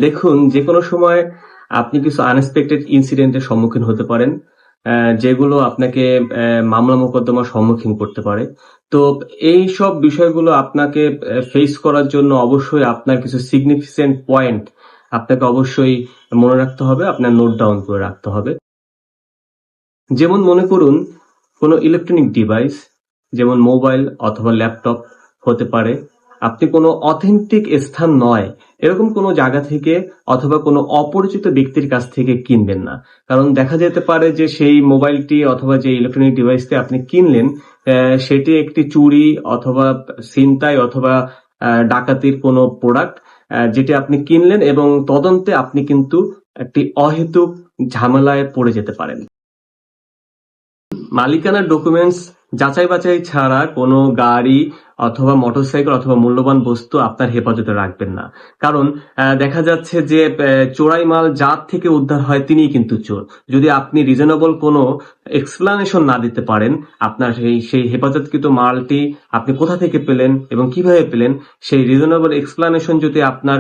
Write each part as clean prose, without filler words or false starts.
দেখুন, যেকোনো সময় আপনি কিছু আনএক্সপেক্টেড ইনসিডেন্টের সম্মুখীন হতে পারেন, যেগুলো আপনাকে মামলা মোকদ্দমার সম্মুখীন করতে পারে। তো এইসব বিষয়গুলো আপনাকে ফেস করার জন্য অবশ্যই আপনার কিছু সিগনিফিকেন্ট পয়েন্ট আপনাকে অবশ্যই মনে রাখতে হবে, আপনার নোট ডাউন করে রাখতে হবে। যেমন মনে করুন, কোনো ইলেকট্রনিক ডিভাইস যেমন মোবাইল অথবা ল্যাপটপ হতে পারে, আপনি কোনো অথেন্টিক স্থান নয় এরকম কোনো জায়গা থেকে অথবা কোনো অপরিচিত ব্যক্তির কাছ থেকে কিনবেন না। কারণ দেখা যেতে পারে যে সেই মোবাইলটি অথবা যে ইলেকট্রনিক ডিভাইসটি আপনি কিনলেন, সেটি একটি চুরি অথবা ছিনতাই অথবা ডাকাতির কোনো প্রোডাক্ট, যেটি আপনি কিনলেন এবং তদন্তে আপনি কিন্তু একটি অহেতুক ঝামেলায় পড়ে যেতে পারেন। মালিকানার ডকুমেন্টস যাচাই বাছাই ছাড়া কোনো গাড়ি অথবা মোটরসাইকেল অথবা মূল্যবান বস্তু আপনার হেফাজতে রাখবেন না। কারণ দেখা যাচ্ছে যে চোরাই মাল যার থেকে উদ্ধার হয় তিনিই কিন্তু চোর। যদি আপনি রিজনেবল কোনো এক্সপ্লানেশন না দিতে পারেন আপনার সেই হেফাজতকৃত মালটি আপনি কোথা থেকে পেলেন এবং কিভাবে পেলেন, সেই রিজনেবল এক্সপ্লানেশন যদি আপনার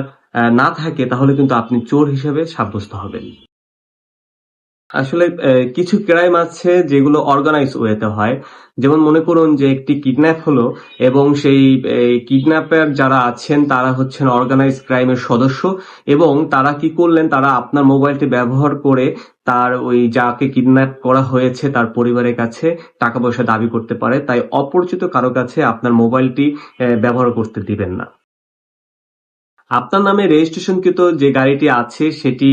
না থাকে, তাহলে কিন্তু আপনি চোর হিসেবে সাব্যস্ত হবেন। আসলে কিছু ক্রাইম আছে যেগুলো অর্গানাইজ ওয়েতে হয়। যেমন মনে করুন যে একটি কিডন্যাপ হলো এবং সেই কিডন্যাপার যারা আছেন তারা হচ্ছেন অর্গানাইজ ক্রাইমের সদস্য এবং তারা কি করলেন, তারা আপনার মোবাইলটি ব্যবহার করে তার ওই যাকে কিডন্যাপ করা হয়েছে তার পরিবারের কাছে টাকা পয়সা দাবি করতে পারে। তাই অপরিচিত কারো কাছে আপনার মোবাইলটি ব্যবহার করতে দিবেন না। আপনার নামে রেজিস্ট্রেশনকৃত যে গাড়িটি আছে সেটি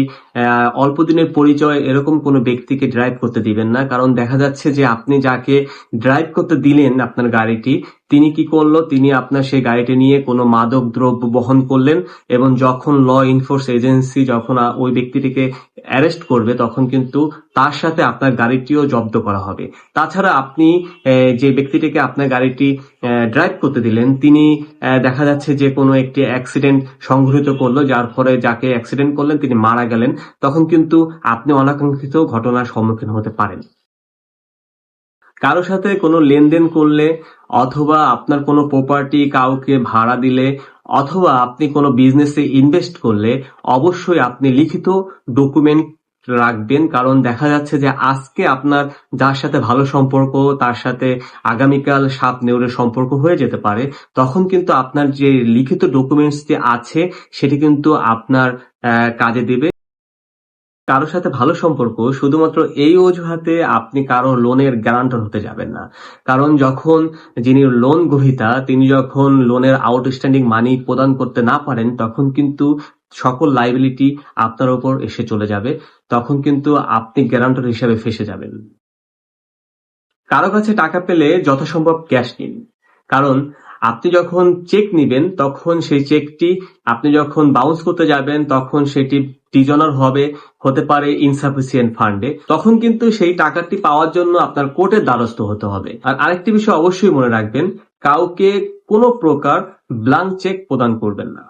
অল্প দিনের পরিচয় এরকম কোনো ব্যক্তিকে ড্রাইভ করতে দিবেন না। কারণ দেখা যাচ্ছে যে আপনি যাকে ড্রাইভ করতে দিলেন আপনার গাড়িটি, তিনি কি করলো, তিনি আপনার সেই গাড়িটি নিয়ে কোনো মাদক দ্রব্য বহন করলেন এবং যখন ল এনফোর্স এজেন্সি যখন ওই ব্যক্তিটিকে অ্যারেস্ট করবে তখন কিন্তু তার সাথে আপনার গাড়িটিও জব্দ করা হবে। তাছাড়া আপনি যে ব্যক্তিটিকে আপনার গাড়িটি ড্রাইভ করতে দিলেন তিনি দেখা যাচ্ছে যে কোনো একটি অ্যাক্সিডেন্ট সংঘটিত করলো, যার ফলে যাকে অ্যাক্সিডেন্ট করলেন তিনি মারা গেলেন, তখন কিন্তু আপনি অনাকাঙ্ক্ষিত ঘটনার সম্মুখীন হতে পারেন। কারো সাথে কোনো লেনদেন করলে অথবা আপনার কোনো প্রপার্টি কাউকে ভাড়া দিলে অথবা আপনি কোনো বিজনেসে ইনভেস্ট করলে অবশ্যই আপনি লিখিত ডকুমেন্ট রাখবেন। কারণ দেখা যাচ্ছে যে আজকে আপনার যার সাথে ভালো সম্পর্ক তার সাথে আগামীকাল সাপ নেউরের সম্পর্ক হয়ে যেতে পারে। তখন কিন্তু আপনার যে লিখিত ডকুমেন্টসটি আছে সেটি কিন্তু আপনার কাজে দেবে। কারো সাথে ভালো সম্পর্ক শুধুমাত্র এই অজুহাতে আপনি কারো লোনের গ্যারান্টর হতে যাবেন না। কারণ যখন যিনি লোন গ্রহীতা তিনি যখন লোনের আউটস্ট্যান্ডিং মানি প্রদান করতে না পারেন তখন কিন্তু সকল লাইবিলিটি আপনার উপর এসে চলে যাবে। তখন কিন্তু আপনি গ্যারান্টর হিসেবে ফেঁসে যাবেন। কারো কাছে টাকা পেলে যথাসম্ভব ক্যাশ নিন। কারণ আপনি যখন চেক নিবেন তখন সেই চেকটি আপনি যখন বাউন্স করতে যাবেন তখন সেটি ডিজনার হতে পারে ইনসাফিসিয়েন্ট ফান্ডে। তখন কিন্তু সেই টাকাটি পাওয়ার জন্য আপনার কোর্টের দ্বারস্থ হতে হবে। আর আরেকটি বিষয় অবশ্যই মনে রাখবেন, কাউকে কোনো প্রকার ব্লাঙ্ক চেক প্রদান করবেন না।